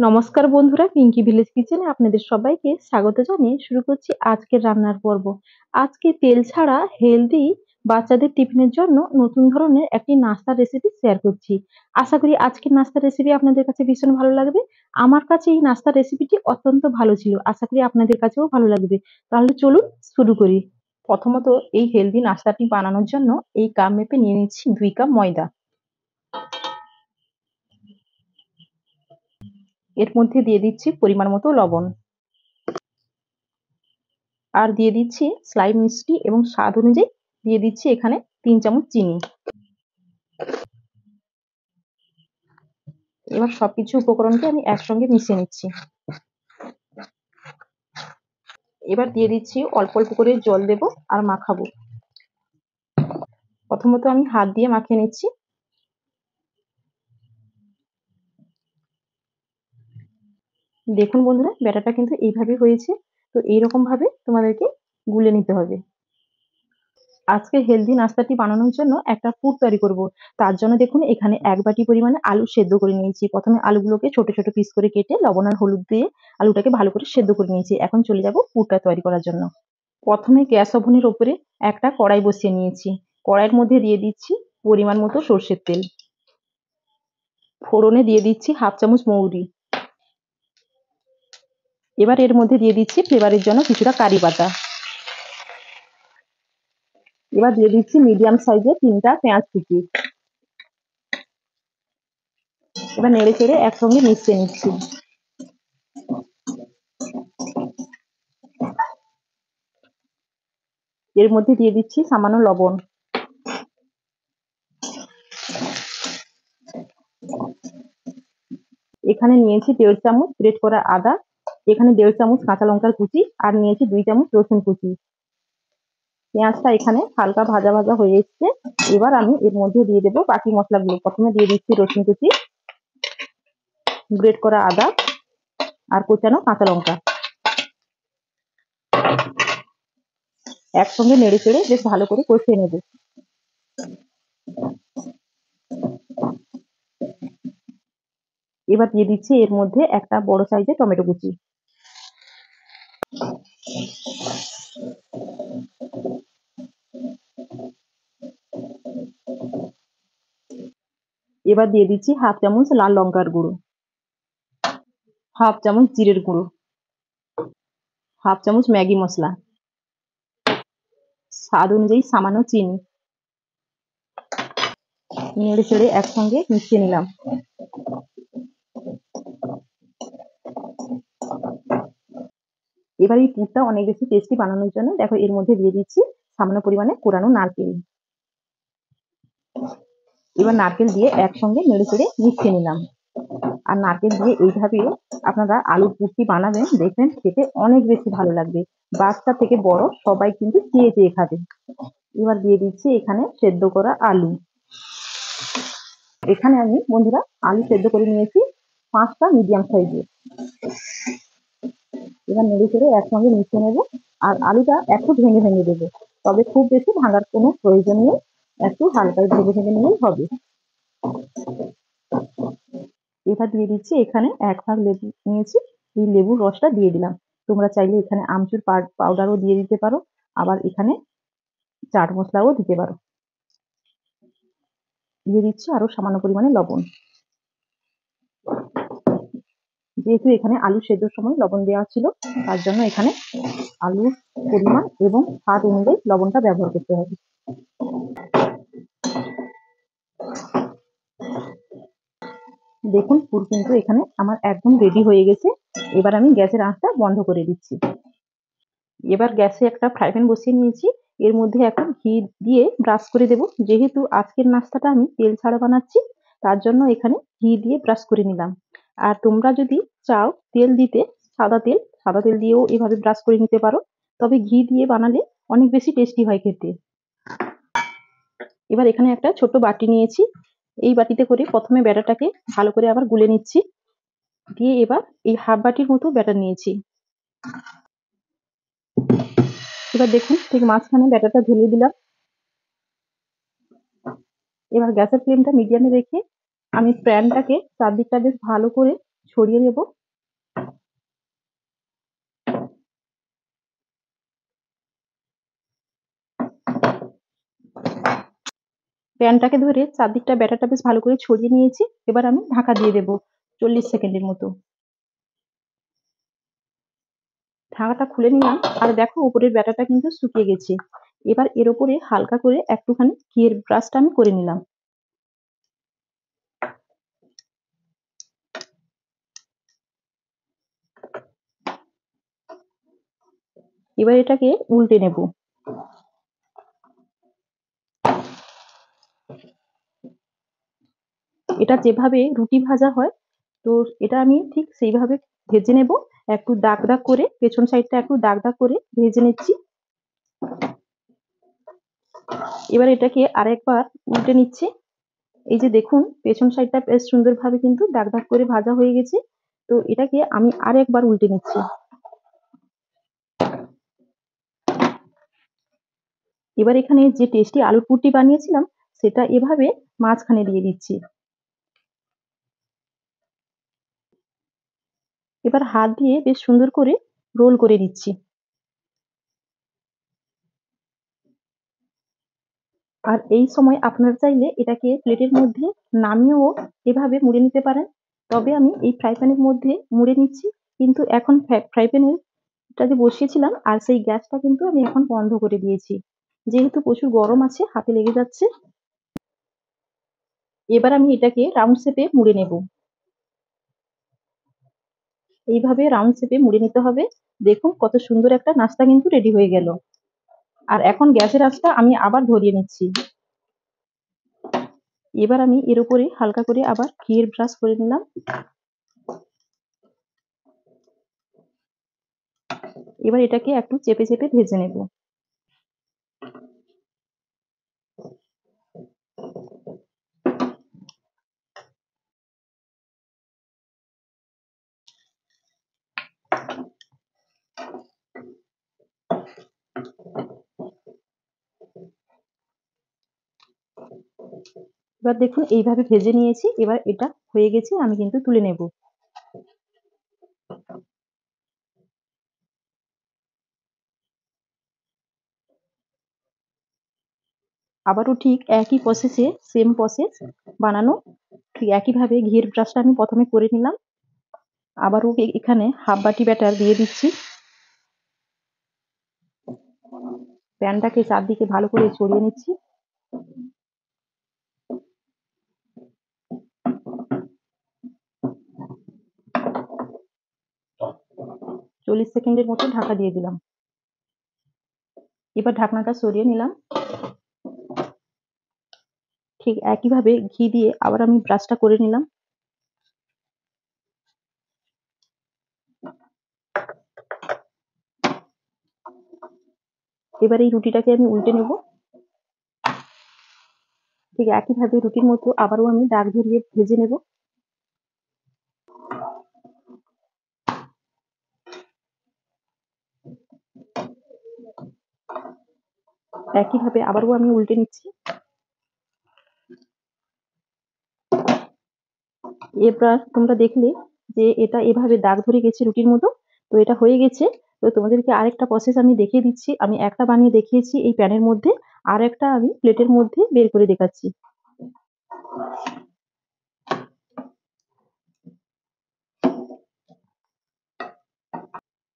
নমস্কার বন্ধুরা, পিঙ্কি ভিলেজ কিচেনে আপনাদের সবাইকে স্বাগত জানিয়ে শুরু করছি আজকের রান্নার পর্ব। আজকে তেল ছাড়া হেলদি বাচ্চাদের টিফিনের জন্য নতুন ধরনের একটি নাস্তার রেসিপি শেয়ার করছি। আশা করি আজকের নাস্তার রেসিপি আপনাদের কাছে ভীষণ ভালো লাগবে। আমার কাছে এই নাস্তার রেসিপিটি অত্যন্ত ভালো ছিল, আশা করি আপনাদের কাছেও ভালো লাগবে। তাহলে চলুন শুরু করি। প্রথমত এই হেলদি নাস্তাটি বানানোর জন্য এই কাপ মেপে নিয়ে নিচ্ছি 2 কাপ ময়দা। এর মধ্যে দিয়ে দিচ্ছি পরিমাণ মতো লবণ, আর দিয়ে দিচ্ছি স্লাইম মিষ্টি এবং স্বাদ অনুযায়ী দিয়ে দিচ্ছি এখানে 3 চামচ চিনি। এবার সবকিছু উপকরণকে আমি একসঙ্গে মিশিয়ে নিচ্ছি। এবার দিয়ে দিচ্ছি অল্প অল্প করে জল দেব আর মাখাবো। প্রথমত আমি হাত দিয়ে মাখিয়ে নিচ্ছি। দেখুন বন্ধুরা, ব্যাটারটা কিন্তু এইভাবে হয়েছে। তো এইরকম ভাবে তোমাদেরকে গুলে নিতে হবে। আজকে হেলদি নাস্তাটি বানানোর জন্য একটা পুর তৈরি করব। তার জন্য দেখুন এখানে 1 বাটি পরিমাণে আলু সেদ্ধ করে নিয়েছি। প্রথমে আলুগুলোকে ছোট ছোট পিস করে কেটে লবণ আর হলুদ দিয়ে আলুটাকে ভালো করে সেদ্ধ করে নিয়েছি। এখন চলে যাব পুরটা তৈরি করার জন্য। প্রথমে গ্যাস ওভেনের ওপরে একটা কড়াই বসিয়ে নিয়েছি। কড়াইয়ের মধ্যে দিয়ে দিচ্ছি পরিমাণ মতো সর্ষের তেল। ফোড়নে দিয়ে দিচ্ছি 1/2 চামচ মৌরি। এবার এর মধ্যে দিয়ে দিচ্ছি ফ্লেভারের জন্য কিছুটা কারি পাতা। এবার দিয়ে দিচ্ছি মিডিয়াম সাইজের 3টা পেঁয়াজ কুচি। এবার নেড়ে চেড়ে একসঙ্গে মিশিয়ে নিচ্ছি। এর মধ্যে দিয়ে দিচ্ছি সামান্য লবণ। এখানে নিয়েছি 1.5 চামচ গ্রেট করা আদা, এখানে 1.5 চামচ কাঁচা লঙ্কার কুচি, আর নিয়েছি 2 চামচ রসুন কুচি। পেঁয়াজটা এখানে হালকা ভাজা ভাজা হয়ে এসছে। এবার আমি এর মধ্যে দিয়ে দেবো বাকি মশলাগুলো। প্রথমে দিয়ে দিচ্ছি রসুন কুচি, গ্রেট করা আদা আর কোচানো কাঁচা লঙ্কা। একসঙ্গে নেড়ে চেড়ে বেশ ভালো করে কষিয়ে নেব। এবার দিয়ে দিচ্ছি এর মধ্যে একটা বড় সাইজের টমেটো কুচি। এবার দিয়ে দিচ্ছি 1/2 চামচ লাল লঙ্কার গুঁড়ো, 1/2 চামচ জিরের গুঁড়ো, 1/2 চামচ ম্যাগি মশলা, স্বাদ অনুযায়ী সামান্য চিনি। নেড়ে চেড়ে একসঙ্গে মিশিয়ে নিলাম। এবার এই পুরটা অনেক বেশি টেস্টি বানানোর জন্য দেখো এর মধ্যে দিয়ে দিচ্ছি সামান্য পরিমাণে কোরানো নারকেল। এবার নারকেল দিয়ে একসঙ্গে নেড়ে চেড়ে মিশিয়ে নিলাম। আর নারকেল দিয়ে এইভাবে আপনারা আলুর পুরটি বানাবেন, দেখবেন খেতে অনেক বেশি ভালো লাগবে। বাচ্চা থেকে বড় সবাই কিন্তু চেয়ে চেয়ে খাবে। এবার দিয়ে দিচ্ছি এখানে সেদ্ধ করা আলু। এখানে আমি বন্ধুরা আলু সেদ্ধ করে নিয়েছি 5টা মিডিয়াম সাইজের। এবার নেড়ে চেড়ে একসঙ্গে মিশিয়ে নেব। আর আলুটা একটু ভেঙে ভেঙে দেবো, তবে খুব বেশি ভাঙার কোনো প্রয়োজন নেই, একটু হালকা ভেঙে ভেঙে নিলেই হবে। এবার দিয়ে দিচ্ছি এখানে 1 ভাগ লেবু নিয়েছি, এই লেবুর রসটা দিয়ে দিলাম। তোমরা চাইলে এখানে আমচুর পাউডারও দিয়ে দিতে পারো, আবার এখানে চাট মশলাও দিতে পারো। দিয়ে দিচ্ছি আরো সামান্য পরিমাণে লবণ। যেহেতু এখানে আলু সেদ্ধর সময় লবণ দেওয়া ছিল, তার জন্য এখানে আলুর পরিমাণ এবং স্বাদ অনুযায়ী লবণটা ব্যবহার করতে হবে। দেখুন পুর কিন্তু এখানে আমার একদম রেডি হয়ে গেছে। এবার আমি গ্যাসের আঁচটা বন্ধ করে দিচ্ছি। এবার গ্যাসে একটা ফ্রাই প্যান বসিয়ে নিয়েছি। এর মধ্যে এখন ঘি দিয়ে ব্রাশ করে দেব। যেহেতু আজকের নাস্তাটা আমি তেল ছাড়া বানাচ্ছি, তার জন্য এখানে ঘি দিয়ে ব্রাশ করে নিলাম। আর তোমরা যদি চাও তেল দিতে, সাদা তেল দিয়েও এভাবে ব্রাশ করে নিতে পারো, তবে ঘি দিয়ে বানালে অনেক বেশি টেস্টি হয় খেতে। এবার এখানে একটা ছোট বাটি নিয়েছি, এই বাটিতে করে প্রথমে ব্যাটারটাকে ভালো করে আবার গুলে নিচ্ছি। দিয়ে এবার এই 1/2 বাটির মতো ব্যাটার নিয়েছি। এবার দেখুন ঠিক মাঝখানে ব্যাটারটা ঢেলে দিলাম। এবার গ্যাসের ফ্লেমটা মিডিয়ামে রেখে আমি প্যানটাকে চারদিকটা বেশ ভালো করে ছড়িয়ে নেব। প্যানটাকে ধরে চারদিকটা ব্যাটারটা বেশ ভালো করে ছড়িয়ে নিয়েছি। এবার আমি ঢাকা দিয়ে দেব ৪০ সেকেন্ডের মতো। ঢাকাটা খুলে নিলাম আর দেখো উপরের ব্যাটারটা কিন্তু শুকিয়ে গেছে। এবার এর উপরে হালকা করে একটুখানি ঘিয়ের ব্রাশটা আমি করে নিলাম। এবার এটাকে উল্টে নেব। এটা যেভাবে রুটি ভাজা হয়, তো এটা আমি ঠিক সেইভাবে ভেজে নেব। একটু দাগ দাগ করে, পেছন সাইডটা একটু দাগ দাগ করে ভেজে নিচ্ছি। এবার এটাকে আরেকবার উল্টে নিচ্ছি। এই যে দেখুন পেছন সাইডটা বেশ সুন্দরভাবে কিন্তু দাগ দাগ করে ভাজা হয়ে গেছে। তো এটাকে আমি আরেকবার উল্টে নিচ্ছি। এবার এখানে যে টেস্টি আলুর পুরটি বানিয়েছিলাম সেটা এভাবে মাঝখানে দিয়ে দিচ্ছি। এবার হাত দিয়ে বেশ সুন্দর করে রোল করে নিচ্ছি। আর এই সময় আপনারা চাইলে এটাকে প্লেটের মধ্যে নামিয়েও এভাবে মুড়ে নিতে পারেন। তবে আমি এই ফ্রাই প্যানের মধ্যে মুড়ে নিচ্ছি। কিন্তু এখন ফ্রাই প্যানের টা যে বসিয়েছিলাম আর সেই গ্যাসটা কিন্তু আমি এখন বন্ধ করে দিয়েছি। যেহেতু প্রচুর গরম আছে, হাতে লেগে যাচ্ছে। এবার আমি এটাকে রাউন্ড শেপে মুড়ে নেব। এইভাবে রাউন্ড শেপে মুড়ে নিতে হবে। দেখুন কত সুন্দর একটা নাস্তা কিন্তু রেডি হয়ে গেল। আর এখন গ্যাসের আঁচটা আমি আবার ধরিয়ে নিচ্ছি। এবার আমি এর উপরে হালকা করে আবার ঘিয়ের ব্রাশ করে নিলাম। এবার এটাকে একটু চেপে চেপে ভেজে নেব। এবার দেখুন এইভাবে ভেজে নিয়েছি। এবার এটা হয়ে গেছে, আমি কিন্তু তুলে নেব। আবারও ঠিক একই প্রসেসে সেম প্রসেস বানানো। ঠিক একইভাবে ঘিয়ের ব্রাশটা আমি প্রথমে করে নিলাম। আবারও এখানে হাফ বাটি ব্যাটার দিয়ে দিচ্ছি। প্যানটাকে চারদিকে ভালো করে ছড়িয়ে নিচ্ছি। ৪০ সেকেন্ডের মতো ঢাকা দিয়ে দিলাম। এবার ঢাকনাটা সরিয়ে নিলাম। ঠিক একইভাবে ঘি দিয়ে আবার আমি ব্রাশটা করে নিলাম। এবার এই রুটিটাকে আমি উল্টে নেব। ঠিক একইভাবে রুটির মতো আবারও আমি দাগ ধরিয়ে ভেজে নেব। একইভাবে আবারও আমি উল্টে নিচ্ছি। এবার তোমরা দেখলে যে এটা এভাবে দাগ ধরে গেছে রুটির মতো। তো এটা হয়ে গেছে। তো তোমাদেরকে আরেকটা প্রসেস আমি দেখিয়ে দিচ্ছি। আমি একটা বানিয়ে দেখিয়েছি এই প্যানের মধ্যে, আর একটা আমি প্লেটের মধ্যে বের করে দেখাচ্ছি।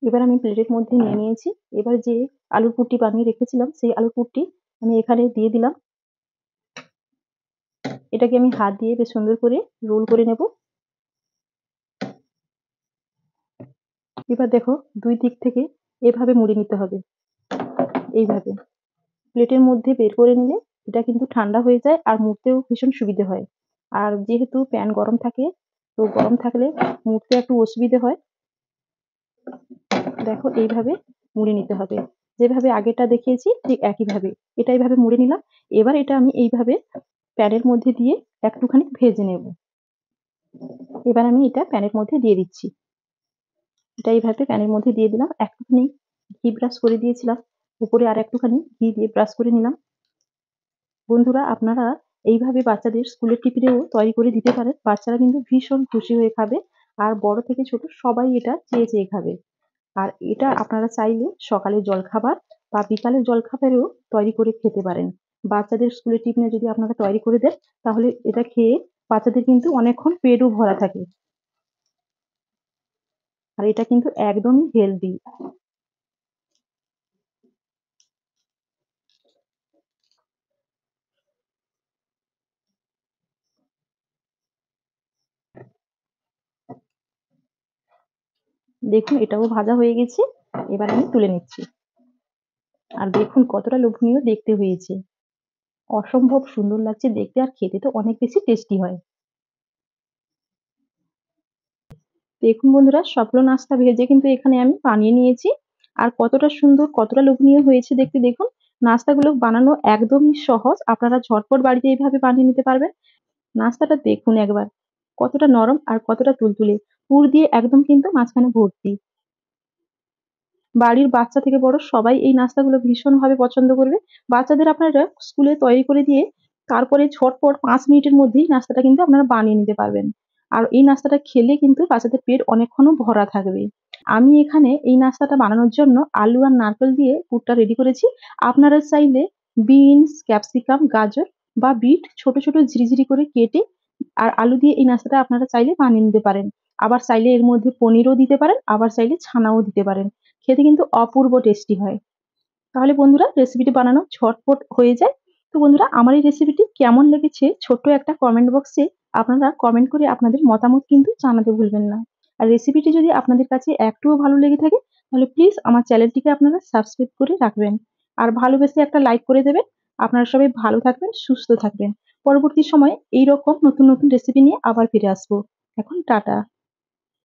এবার আমি প্লেটের মধ্যে নিয়ে নিয়েছি। এবার যে আলুর পুরটি বানিয়ে রেখেছিলাম সেই আলুর পুরটি আমি এখানে দিয়ে দিলাম। এটাকে আমি হাত দিয়ে বেশ সুন্দর করে রোল করে নেব। এবার দেখো দুই দিক থেকে এভাবে মুড়ে নিতে হবে। এইভাবে প্লেটের মধ্যে বের করে নিলে এটা কিন্তু ঠান্ডা হয়ে যায় আর মুড়তেও ভীষণ সুবিধে হয়। আর যেহেতু প্যান গরম থাকে, তো গরম থাকলে মুড়তে একটু অসুবিধে হয়। দেখো এইভাবে মুড়ে নিতে হবে। যেভাবে আগেরটা দেখিয়েছি ঠিক একইভাবে এটা এইভাবে মুড়ে নিলাম। এবার এটা আমি এইভাবে প্যানের মধ্যে দিয়ে একটুখানি ভেজে নেব। এবার আমি এটা প্যানের মধ্যে দিয়ে দিচ্ছি। এটা এইভাবে প্যানের মধ্যে দিয়ে দিলাম। একটুখানি ঘি ব্রাশ করে দিয়েছিলাম। উপরে আর একটুখানি ঘি দিয়ে ব্রাশ করে নিলাম। বন্ধুরা আপনারা এইভাবে বাচ্চাদের স্কুলের টিফিনেও তৈরি করে দিতে পারেন। বাচ্চারা কিন্তু ভীষণ খুশি হয়ে খাবে। আর বড় থেকে ছোট সবাই এটা চেয়ে চেয়ে খাবে। আর এটা আপনারা চাইলে সকালের জলখাবার বা বিকালের জলখাবারেও তৈরি করে খেতে পারেন। বাচ্চাদের স্কুলের টিফিনে যদি আপনারা তৈরি করে দেন, তাহলে এটা খেয়ে বাচ্চাদের কিন্তু অনেকক্ষণ পেটও ভরা থাকে। আর এটা কিন্তু একদমই হেলদি। দেখুন এটাও ভাজা হয়ে গেছে। এবার আমি তুলে নিচ্ছি। আর দেখুন কতটা লোভনীয় দেখতে হয়েছে। অসম্ভব সুন্দর লাগছে দেখতে, আর খেতে তো অনেক বেশি টেস্টি হয়। দেখুন বন্ধুরা, সবগুলো নাস্তা ভেজে কিন্তু এখানে আমি বানিয়ে নিয়েছি। আর কতটা সুন্দর, কতটা লোভনীয় হয়েছে দেখতে দেখুন। নাস্তাগুলো বানানো একদমই সহজ। আপনারা ঝটপট বাড়িতে এইভাবে বানিয়ে নিতে পারবেন। নাস্তাটা দেখুন একবার। কতটা নরম আর কতটা তুলতুলে। পুর দিয়ে একদম কিন্তু মাঝখানে ভর্তি। বাড়ির বাচ্চা থেকে বড় সবাই এই নাস্তাগুলো ভীষণভাবে পছন্দ করবে। বাচ্চাদের আপনারা স্কুলে তৈরি করে দিয়ে তারপরে ঝটপট ৫ মিনিটের মধ্যেই নাস্তাটা কিন্তু আপনারা বানিয়ে নিতে পারবেন। আর এই নাস্তাটা খেলে কিন্তু বাচ্চাদের পেট অনেকক্ষণও ভরা থাকবে। আমি এখানে এই নাস্তাটা বানানোর জন্য আলু আর নারকেল দিয়ে পুরটা রেডি করেছি। আপনারা চাইলে বিনস, ক্যাপসিকাম, গাজর বা বিট ছোট ছোট ঝিরিঝিরি করে কেটে আর আলু দিয়ে এই নাস্তাটা আপনারা চাইলে বানিয়ে নিতে পারেন। আবার চাইলে এর মধ্যে পনিরও দিতে পারেন, আবার চাইলে ছানাও দিতে পারেন। খেতে কিন্তু অপূর্ব টেস্টি হয়। তাহলে বন্ধুরা রেসিপিটি বানানো ঝটপট হয়ে যায়। তো বন্ধুরা আমার এই রেসিপিটি কেমন লেগেছে ছোট্ট একটা কমেন্ট বক্সে আপনারা কমেন্ট করে আপনাদের মতামত কিন্তু জানাতে ভুলবেন না। আর রেসিপিটি যদি আপনাদের কাছে একটুও ভালো লেগে থাকে তাহলে প্লিজ আমার চ্যানেলটিকে আপনারা সাবস্ক্রাইব করে রাখবেন। আর ভালোবেসে একটা লাইক করে দেবেন। আপনারা সবাই ভালো থাকবেন, সুস্থ থাকবেন। পরবর্তী সময়ে এইরকম নতুন নতুন রেসিপি নিয়ে আবার ফিরে আসবো। এখন টাটা।